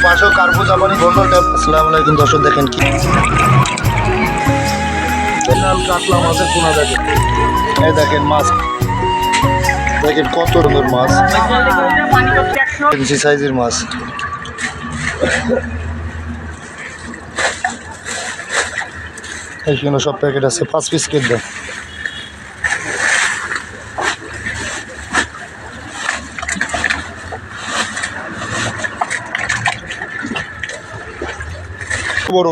পাশেও কার্গো জাপানি bundle tab. আসসালামু আলাইকুম দর্শক, দেখেন কি কাতলা মাছের পোনা দেখেন। এই দেখেন মাছ, দেখেন কত সুন্দর মাছ, ইঞ্চি সাইজের মাছ। এইখানে সব প্যাকেট আছে, 5 পিস কেট দেন। বড়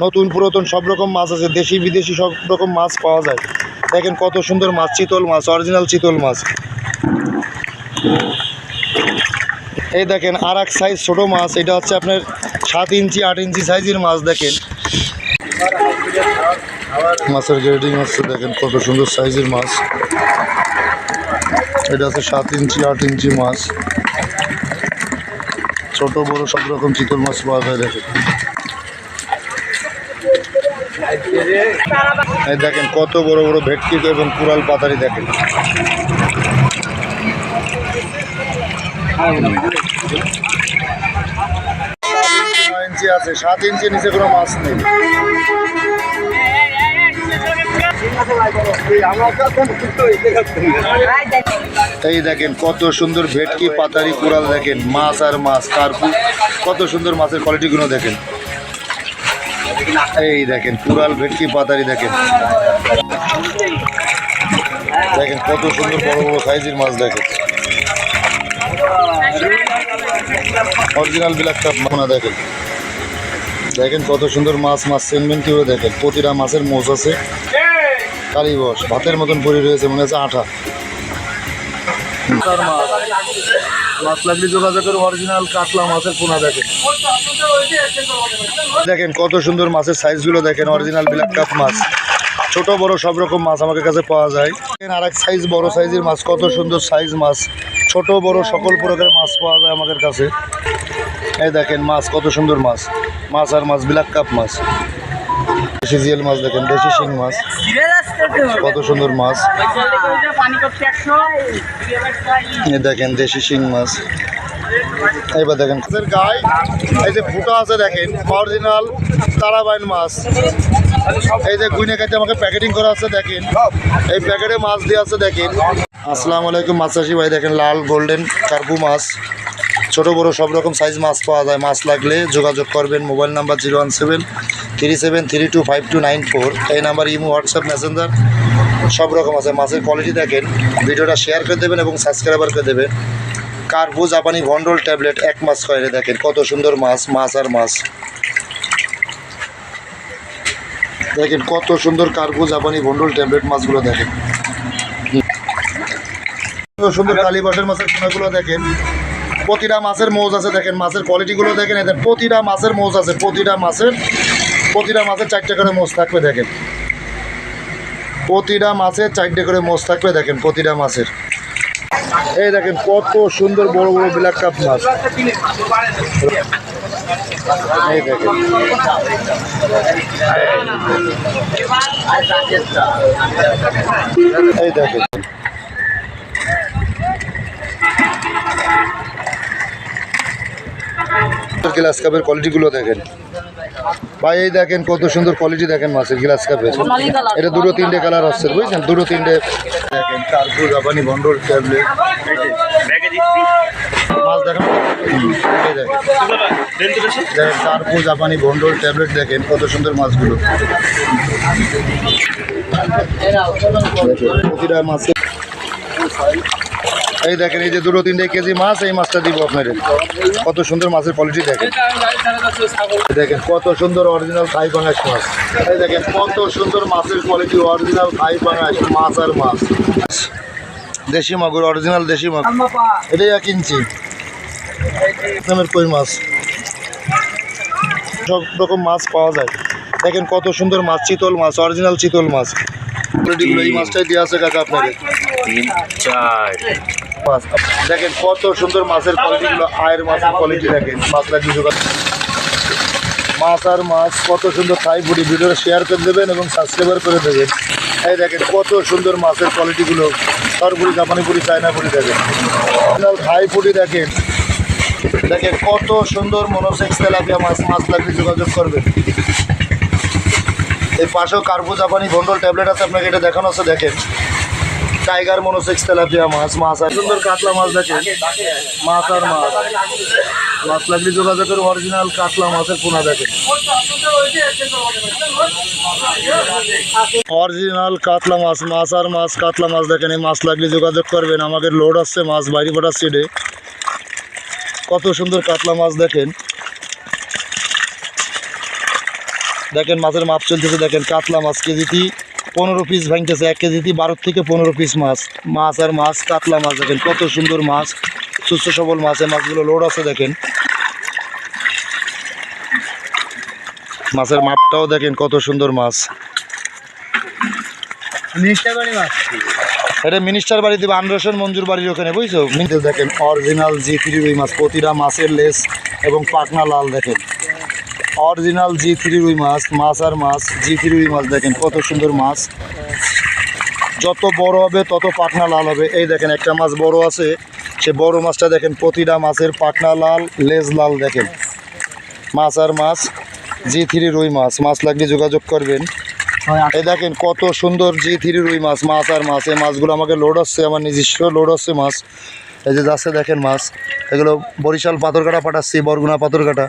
নতুন পুরাতন সব রকম মাছ আছে, দেশি বিদেশি সব রকম মাছ পাওয়া যায়। দেখেন কত সুন্দর মাছ, চিতল মাছ, অরিজিনাল চিতল মাছ। এই দেখেন আর এক সাইজ ছোটো মাছ, এটা হচ্ছে আপনার 7 ইঞ্চি 8 ইঞ্চি সাইজের মাছ। দেখেন মাছের গ্রেডিং হচ্ছে, দেখেন কত সুন্দর সাইজের মাছ। এটা হচ্ছে 7 ইঞ্চি 8 ইঞ্চি মাছ, ছোট বড় সব রকম চিতল মাছ পাওয়া যায়। দেখেন এই দেখেন কত বড় বড় ভেটকি এবং কুরাল পাতারি। দেখেন ইঞ্চি আছে, 7 ইঞ্চি নিচে কোনো মাছ নেই। এই দেখেন কত সুন্দর ভেটকি পাতারি কুরাল। দেখেন মাছ আর মাছ, কার্পু, কত সুন্দর মাছের কোয়ালিটিগুলো দেখেন। এই দেখেন কুরাল ভেটকি পাতারি। দেখেন দেখেন কত সুন্দর বড় বড় সাইজের মাছ। দেখেন অরিজিনাল ব্ল্যাক কাপ মোনা। দেখেন দেখেন কত সুন্দর মাছ, মাছ সেনমেন্টিও। দেখেন প্রতিটা মাছের মোষ আছে, কালীবস ভাতের মতন পরি রয়েছে, মনে হচ্ছে আঠা। মাছ লাগলে যোগাযোগ করে, অরিজিনাল কাতলা মাছের পোনা। দেখেন দেখেন কত সুন্দর মাছের সাইজগুলো। দেখেন অরিজিনাল ব্ল্যাক কাপ মাছ, ছোট বড় সব রকম মাছ আমাদের কাছে পাওয়া যায়। আর এক সাইজ বড় সাইজের মাছ, কত সুন্দর সাইজ মাছ, ছোট বড় সকল প্রকারের মাছ পাওয়া যায় আমাদের কাছে। এই দেখেন মাছ, কত সুন্দর মাছ, মাছ আর মাছ, ব্ল্যাক কাপ মাছ, দেশি জিয়েল মাছ। দেখেন দেশি শিং মাছ, কত সুন্দর মাছ। এই দেখেন দেশি শিং মাছ। এইবার দেখেন মাছের গায়ে এই যে ফুটা আছে, দেখেন অরিজিনাল তারাবাইন মাছ। এই যে গুইনে কাছে আমাকে প্যাকেটিং করা আছে, দেখেন এই প্যাকেটে মাছ দিয়ে আছে। দেখেন আসসালামু আলাইকুম মাছ চাষি ভাই। দেখেন লাল গোল্ডেন কার্পু মাছ, ছোট বড় সব রকম সাইজ মাছ পাওয়া যায়। মাছ লাগলে যোগাযোগ করবেন, মোবাইল নাম্বার 01737325294। এই নাম্বার ইমো, হোয়াটসঅ্যাপ, মেসেঞ্জার সব রকম আছে। মাছের কোয়ালিটি দেখেন, ভিডিওটা শেয়ার করে দেবেন এবং সাবস্ক্রাইবার করে দেবেন। কার্পু জাপানি ভন্ডল ট্যাবলেট 1 মাস খাইলে। দেখেন কত সুন্দর মাছ, মাছ আর মাছ। দেখেন কত সুন্দর কার্পু জাপানি ভন্ডল ট্যাবলেট মাছগুলো। দেখেন কত সুন্দর কালীবাসের মাছের পোনাগুলো। দেখেন প্রতিটা মাছের মৌজ আছে। দেখেন মাছের কোয়ালিটিগুলো দেখেন। এদের প্রতিটা মাছের মৌজ আছে, প্রতিটা মাছের 4টা করে মোষ থাকবে। দেখেন প্রতিটা মাছের 4টে করে মোষ থাকবে। দেখেন প্রতিটা মাছের। এই দেখেন কত সুন্দর বড় বড় ব্ল্যাক কাপ মাছ। এই দেখেন এই দেখেন গ্লাস কাপের কোয়ালিটিগুলো দেখেন ভাই। এই দেখেন কত সুন্দর কোয়ালিটি। দেখেন মাছের গ্লাস কাপের, এটা 2-3টে কালার আসছে, বুঝছেন, 2-3টে। দেখেন কার্পু জাপানি ভন্ডল ট্যাবলেট মাছ। দেখেন দেখেন কার্পু জাপানি ভন্ডল ট্যাবলেট। দেখেন কত সুন্দর মাছগুলো। প্রতিটা মাছে এই দেখেন এই যে 2-3 কেজি মাছ, এই মাছটা দিব আপনাদের। কত সুন্দর মাছের কোয়ালিটি। দেখেন দেখেন কত সুন্দর অরিজিনাল থাই পাঙাশ মাছ। এই দেখেন কত সুন্দর মাছের কোয়ালিটি, অরিজিনাল থাই পাঙাশ মাছ আর মাছ। দেশি মাগুর, অরিজিনাল দেশি মাগুর, এটাই 1 ইঞ্চি নামের কই মাছ। সব রকম মাছ পাওয়া যায়। দেখেন কত সুন্দর মাছ, চিতল মাছ, অরিজিনাল চিতল মাছ। কোয়ালিটিগুলো এই মাছটাই দেওয়া আছে কাকা আপনাদের। 3-4 মাছ দেখেন কত সুন্দর মাছের কোয়ালিটিগুলো, আয়ের মাছের কোয়ালিটি। দেখেন মাছ লাগবে যোগাযোগ, মাছ আর মাছ কত সুন্দর থাই পুরি। ভিডিওটা শেয়ার করে দেবেন এবং সাবস্ক্রাইবার করে দেবেন। এই দেখেন কত সুন্দর মাছের কোয়ালিটিগুলো, সরপুরি, জাপানি পুরি, চায়না পুরি। দেখেন থাই পুরি। দেখেন দেখেন কত সুন্দর মনোসেক্স তেলাপিয়া মাছ, মাছ লাগলে যোগাযোগ করবেন। এই পাশেও কার্পু জাপানি ভন্ডল ট্যাবলেট আছে, আপনাকে এটা দেখানো আছে। দেখেন টাইগার মনোসেক্স তেলাপিয়া মাছ, মাছ আর সুন্দর কাতলা মাছ। দেখেন মাছ আর মাছ, মাছ লাগলে যোগাযোগের অরিজিনাল কাতলা মাছের পোনা। দেখেন অরিজিনাল কাতলা মাছ, মাছ আর মাছ, কাতলা মাছ। দেখেন এই মাছ লাগলে যোগাযোগ করবেন। আমাদের লোড আসছে মাছ বাইরে পাঠাচ্ছি। এডে কত সুন্দর কাতলা মাছ। দেখেন দেখেন মাছের মাপ চলতেছে। দেখেন কাতলা মাছ কেজিতে 15 পিস ভাঙতেছে, 1 কেজিতে 12 থেকে 15 পিস মাছ, মাছ আর মাছ, কাতলা মাছ। দেখেন কত সুন্দর মাছ, সুস্থ সবল মাছ। এই মাছগুলো লোড আছে। দেখেন মাছের মাপটাও দেখেন কত সুন্দর মাছ। এটা মিনিস্টার বাড়ি দেবে, আনরসন মঞ্জুর বাড়ির ওখানে, বুঝছো? দেখেন অরিজিনাল G3 রুই মাছ, প্রতিটা মাছের লেস এবং পাখনা লাল। দেখেন অরিজিনাল G3 রুই মাছ, মাছ আর মাছ, G3 রুই মাছ। দেখেন কত সুন্দর মাছ, যত বড় হবে তত পাখনা লাল হবে। এই দেখেন একটা মাছ বড় আছে, সে বড় মাছটা দেখেন প্রতিটা মাছের পাখনা লাল, লেজ লাল। দেখেন মাছ আর মাছ, G3 রুই মাছ, মাছ লাগলে যোগাযোগ করবেন। এই দেখেন কত সুন্দর G3 রুই মাছ, মাছ আর মাছ। এই মাছগুলো আমাকে লোড আসছে, আমার নিজস্ব লোড আসছে মাছ। এই যে যাচ্ছে দেখেন মাছ, এগুলো বরিশাল পাথরঘাটা পাঠাচ্ছি, বরগুনা পাথরঘাটা।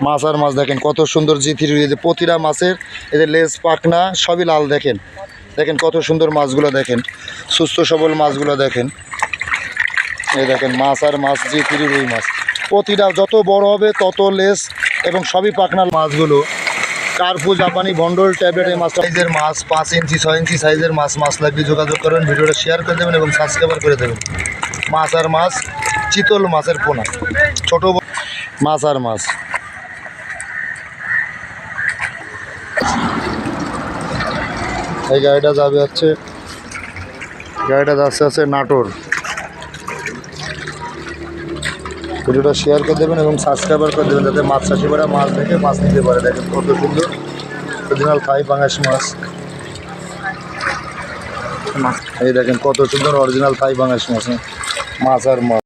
মাছ আর মাছ দেখেন কত সুন্দর G3 রুই। এই যে প্রতিটা মাছের এই যে লেজ পাখনা সবই লাল। দেখেন দেখেন কত সুন্দর মাছগুলো। দেখেন সুস্থ সবল মাছগুলো। দেখেন এই দেখেন মাছ আর মাছ, G3 রুই মাছ। প্রতিটা যত বড় হবে তত লেস এবং সবই পাখনা মাছগুলো। কার্পু জাপানি ভন্ডল ট্যাবলেট এই মাছ সাইজের মাছ, 5 ইঞ্চি 6 ইঞ্চি সাইজের মাছ। মাছ লাগলে যোগাযোগ করবেন, ভিডিওটা শেয়ার করে দেবেন এবং সাবস্ক্রাইব করে দেবেন। মাছ আর মাছ, চিতল মাছের পোনা, ছোটো মাছ আর মাছ। এই গাড়িটা যাবে হচ্ছে, গাড়িটা যাচ্ছে নাটোর। ভিডিওটা শেয়ার করে দেবেন এবং সাবস্ক্রাইবার করে দেবেন, যাতে মাছ চাষিরা মাছ দেখে মাছ নিতে পারে। দেখেন কত সুন্দর অরিজিনাল থাই পাঙাশ মাছ। এই দেখেন কত সুন্দর অরিজিনাল থাই পাঙাশ মাছ, মাছ আর মাছ।